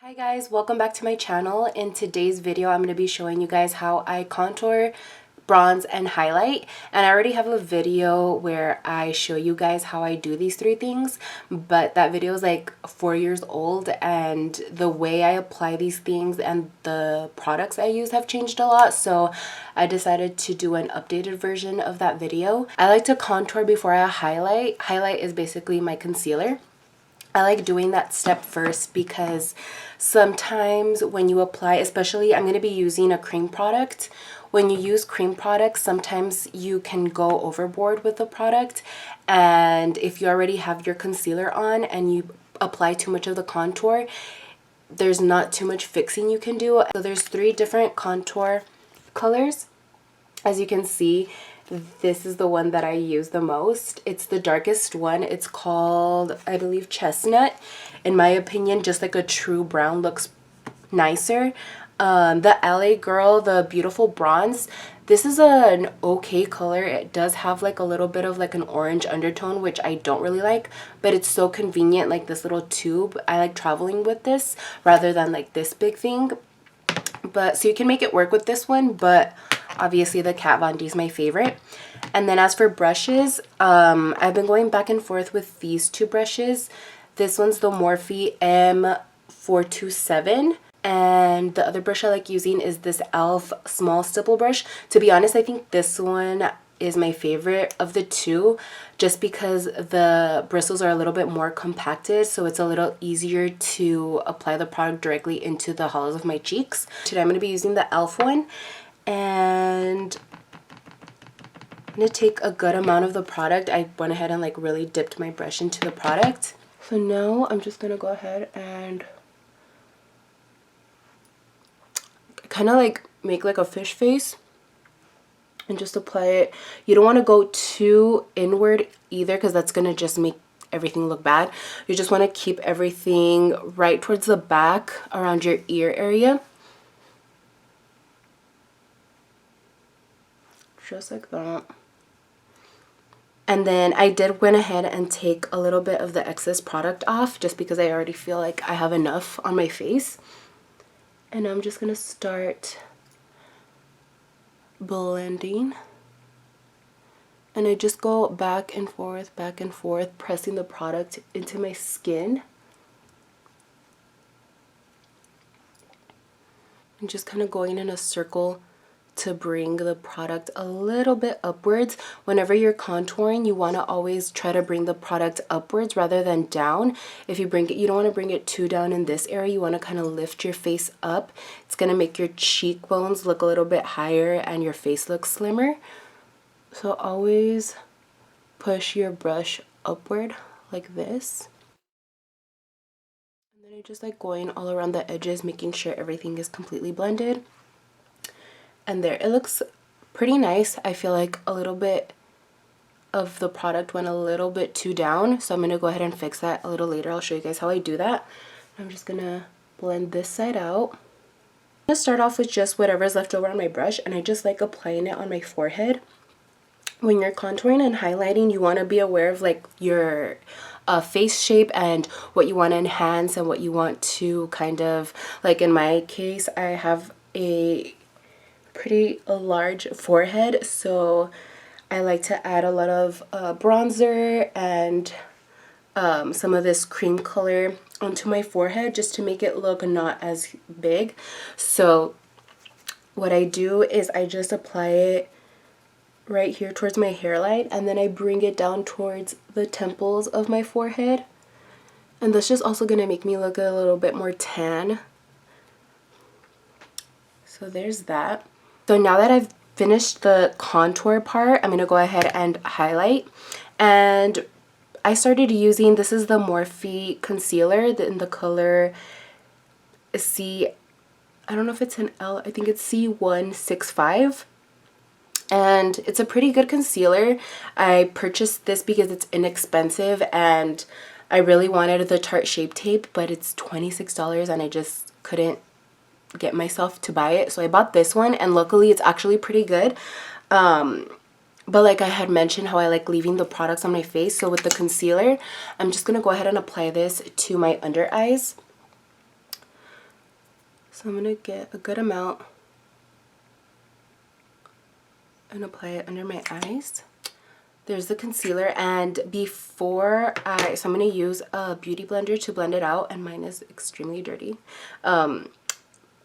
Hi guys, welcome back to my channel. In today's video, I'm going to be showing you guys how I contour, bronze, and highlight. And I already have a video where I show you guys how I do these three things, but that video is like 4 years old and the way I apply these things and the products I use have changed a lot. So I decided to do an updated version of that video. I like to contour before I highlight. Highlight is basically my concealer. I like doing that step first because sometimes when you apply, especially I'm going to be using a cream product. When you use cream products, sometimes you can go overboard with the product. And if you already have your concealer on and you apply too much of the contour, there's not too much fixing you can do. So there's 3 different contour colors. As you can see, this is the one that I use the most. It's the darkest one. It's called, I believe, Chesnut. In my opinion, just like a true brown looks nicer. The LA Girl, the Beautiful Bronze, this is an okay color. It does have like a little bit of like an orange undertone, which I don't really like, but it's so convenient, like this little tube. I like traveling with this rather than like this big thing. But so you can make it work with this one, but obviously the Kat Von D is my favorite. And then as for brushes, I've been going back and forth with these 2 brushes. This one's the Morphe M427. And the other brush I like using is this e.l.f. small stipple brush. To be honest, I think this one is my favorite of the 2 just because the bristles are a little bit more compacted, so it's a little easier to apply the product directly into the hollows of my cheeks. Today I'm going to be using the e.l.f. one, and I'm going to take a good amount of the product. I went ahead and like really dipped my brush into the product. So now I'm just going to go ahead and kind of like make like a fish face and just apply it. You don't want to go too inward either because that's going to just make everything look bad. You just want to keep everything right towards the back around your ear area. Just like that. And then I went ahead and take a little bit of the excess product off just because I already feel like I have enough on my face. And I'm just going to start blending. And I just go back and forth, pressing the product into my skin. And just kind of going in a circle to bring the product a little bit upwards. Whenever you're contouring, you want to always try to bring the product upwards rather than down. If you bring it, you don't want to bring it too down in this area. You want to kind of lift your face up. It's going to make your cheekbones look a little bit higher and your face look slimmer. So always push your brush upward like this. And then I just like going all around the edges, making sure everything is completely blended. And there, it looks pretty nice. I feel like a little bit of the product went a little bit too down, so I'm going to go ahead and fix that a little later. I'll show you guys how I do that. I'm just going to blend this side out. I'm going to start off with just whatever's left over on my brush, and I just like applying it on my forehead. When you're contouring and highlighting, you want to be aware of like your face shape and what you want to enhance and what you want to kind of, like in my case, I have a pretty large forehead, so I like to add a lot of bronzer and some of this cream color onto my forehead just to make it look not as big. So what I do is I just apply it right here towards my hairline, and then I bring it down towards the temples of my forehead, and that's just also going to make me look a little bit more tan. So there's that. So now that I've finished the contour part, I'm going to go ahead and highlight. And I started using, this is the Morphe concealer in the color C, I don't know if it's an L, I think it's C165. And it's a pretty good concealer. I purchased this because it's inexpensive and I really wanted the Tarte Shape Tape, but it's $26 and I just couldn't get myself to buy it, so I bought this one, and luckily it's actually pretty good. But like I had mentioned how I like leaving the products on my face, so with the concealer I'm just gonna go ahead and apply this to my under eyes. So I'm going to get a good amount and apply it under my eyes. There's the concealer, and so I'm going to use a beauty blender to blend it out, and mine is extremely dirty. I'm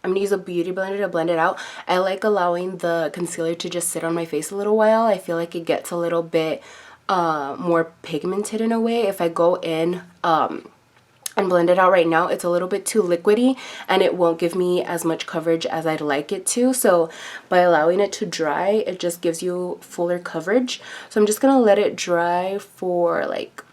going to use a beauty blender to blend it out. I like allowing the concealer to just sit on my face a little while. I feel like it gets a little bit more pigmented in a way. If I go in and blend it out right now, it's a little bit too liquidy and it won't give me as much coverage as I'd like it to. So by allowing it to dry, it just gives you fuller coverage. So I'm just gonna let it dry for like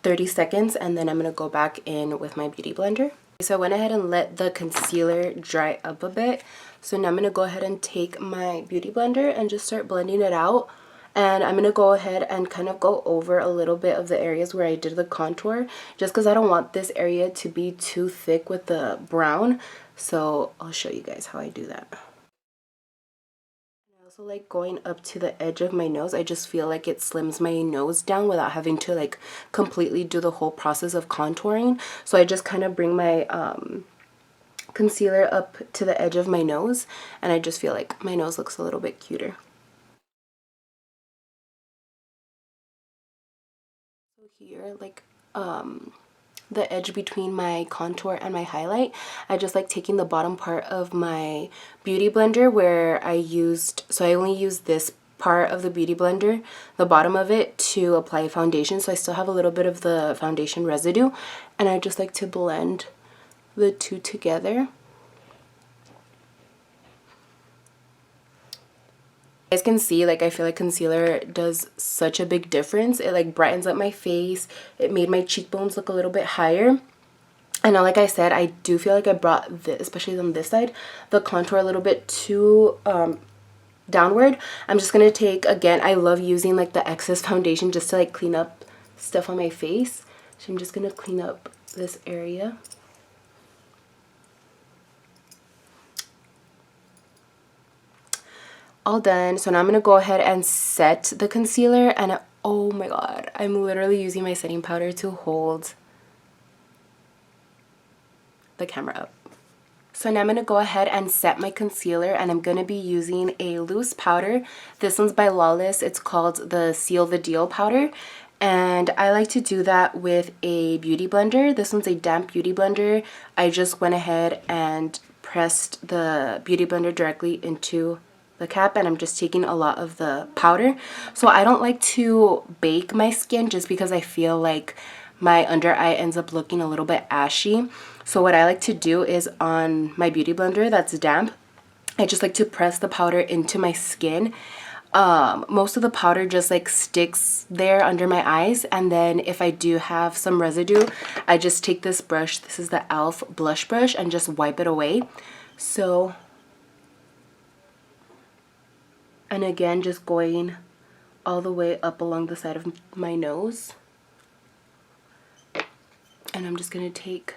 30 seconds and then I'm gonna go back in with my beauty blender. So I went ahead and let the concealer dry up a bit. So now I'm gonna go ahead and take my beauty blender and just start blending it out. And I'm going to go ahead and kind of go over a little bit of the areas where I did the contour, just because I don't want this area to be too thick with the brown. So I'll show you guys how I do that. I also like going up to the edge of my nose. I just feel like it slims my nose down without having to like completely do the whole process of contouring. So I just kind of bring my concealer up to the edge of my nose, and I just feel like my nose looks a little bit cuter. Here, like the edge between my contour and my highlight, I just like taking the bottom part of my beauty blender where I only used this part of the beauty blender, the bottom of it, to apply foundation. So I still have a little bit of the foundation residue, and I just like to blend the two together. You guys can see, like, I feel like concealer does such a big difference. It like brightens up my face. It made my cheekbones look a little bit higher. And now, like I said, I do feel like I brought this, especially on this side, the contour a little bit too downward. I'm just gonna take, again, I love using like the excess foundation just to like clean up stuff on my face. So I'm just gonna clean up this area. All done. So now I'm going to go ahead and set the concealer, and oh my god, I'm literally using my setting powder to hold the camera up. So now I'm going to go ahead and set my concealer, and I'm going to be using a loose powder. This one's by Lawless. It's called the Seal the Deal powder, and I like to do that with a beauty blender. This one's a damp beauty blender. I just went ahead and pressed the beauty blender directly into the cap, and I'm just taking a lot of the powder. So I don't like to bake my skin just because I feel like my under eye ends up looking a little bit ashy. So what I like to do is, on my beauty blender that's damp, I just like to press the powder into my skin. Most of the powder just like sticks there under my eyes, and then if I do have some residue, I just take this brush, this is the e.l.f. blush brush, and just wipe it away. So, and again, just going all the way up along the side of my nose. And I'm just going to take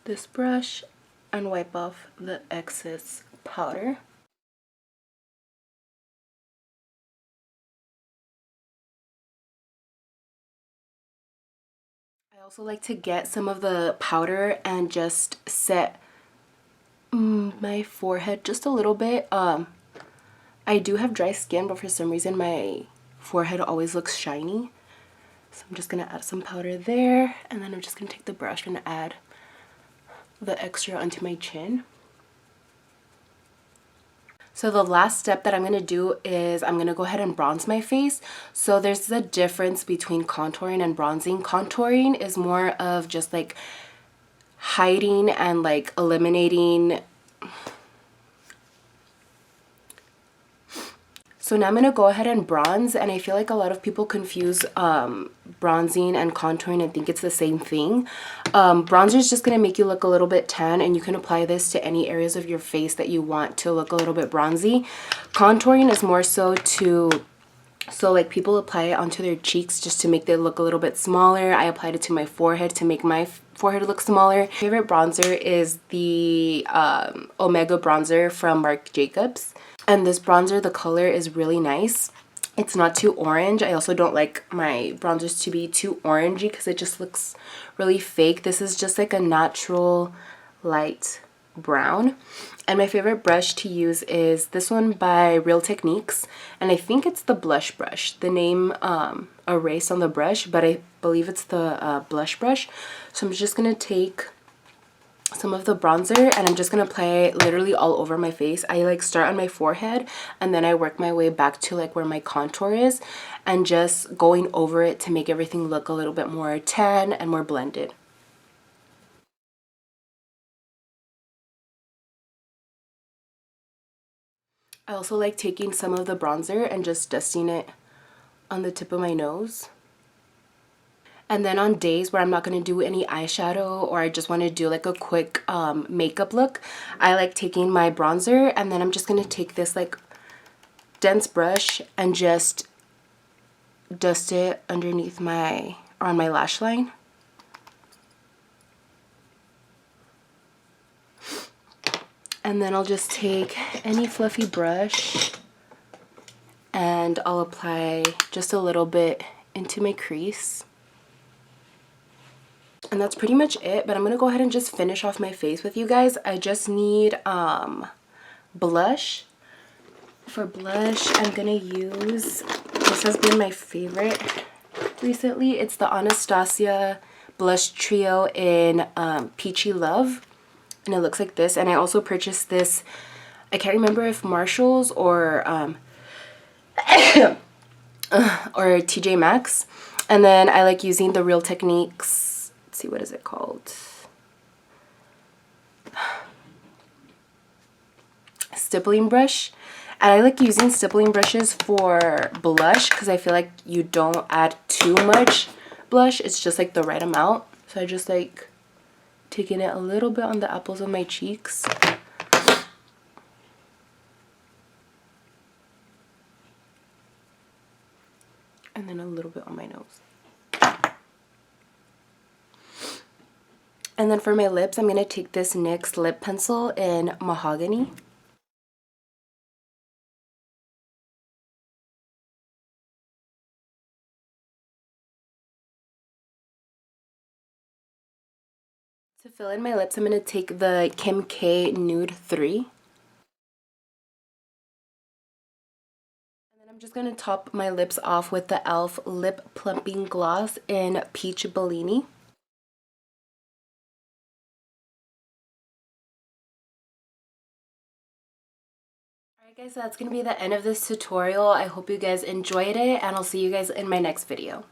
this brush and wipe off the excess powder. I also like to get some of the powder and just set my forehead just a little bit. I do have dry skin, but for some reason my forehead always looks shiny. So I'm just going to add some powder there, and then I'm just going to take the brush and add the extra onto my chin. So the last step that I'm going to do is I'm going to go ahead and bronze my face. So there's a difference between contouring and bronzing. Contouring is more of just like hiding and like eliminating. So now I'm going to go ahead and bronze, and I feel like a lot of people confuse bronzing and contouring and think it's the same thing. Bronzer is just going to make you look a little bit tan, and you can apply this to any areas of your face that you want to look a little bit bronzy. Contouring is more so like people apply it onto their cheeks just to make them look a little bit smaller. I applied it to my forehead to make my forehead look smaller. My favorite bronzer is the Omega bronzer from Marc Jacobs. And this bronzer, the color is really nice. it's not too orange. I also don't like my bronzers to be too orangey because it just looks really fake. This is just like a natural light brown. And my favorite brush to use is this one by Real Techniques, and I think it's the blush brush. The name erased on the brush, but I believe it's the blush brush. So I'm just gonna take some of the bronzer and I'm just gonna apply it literally all over my face. I like start on my forehead and then I work my way back to like where my contour is, and just going over it to make everything look a little bit more tan and more blended. I also like taking some of the bronzer and just dusting it on the tip of my nose. And then on days where I'm not going to do any eyeshadow or I just want to do like a quick makeup look, I like taking my bronzer and then I'm just going to take this like dense brush and just dust it underneath my, or on my lash line. And then I'll just take any fluffy brush and I'll apply just a little bit into my crease. And that's pretty much it, but I'm gonna go ahead and just finish off my face with you guys. I just need blush. For blush, I'm gonna use, this has been my favorite recently. It's the Anastasia Blush Trio in Peachy Love. And it looks like this. And I also purchased this, I can't remember if Marshall's or or TJ Maxx. And then I like using the Real Techniques, let's see, what is it called? Stippling brush. And I like using stippling brushes for blush because I feel like you don't add too much blush. It's just like the right amount. So I just like taking it a little bit on the apples of my cheeks. And then a little bit on my nose. And then for my lips, I'm going to take this NYX lip pencil in Mahogany. To fill in my lips, I'm going to take the Kim K Nude 3. And then I'm just going to top my lips off with the e.l.f. Lip Plumping Gloss in Peach Bellini. Alright guys, so that's going to be the end of this tutorial. I hope you guys enjoyed it, and I'll see you guys in my next video.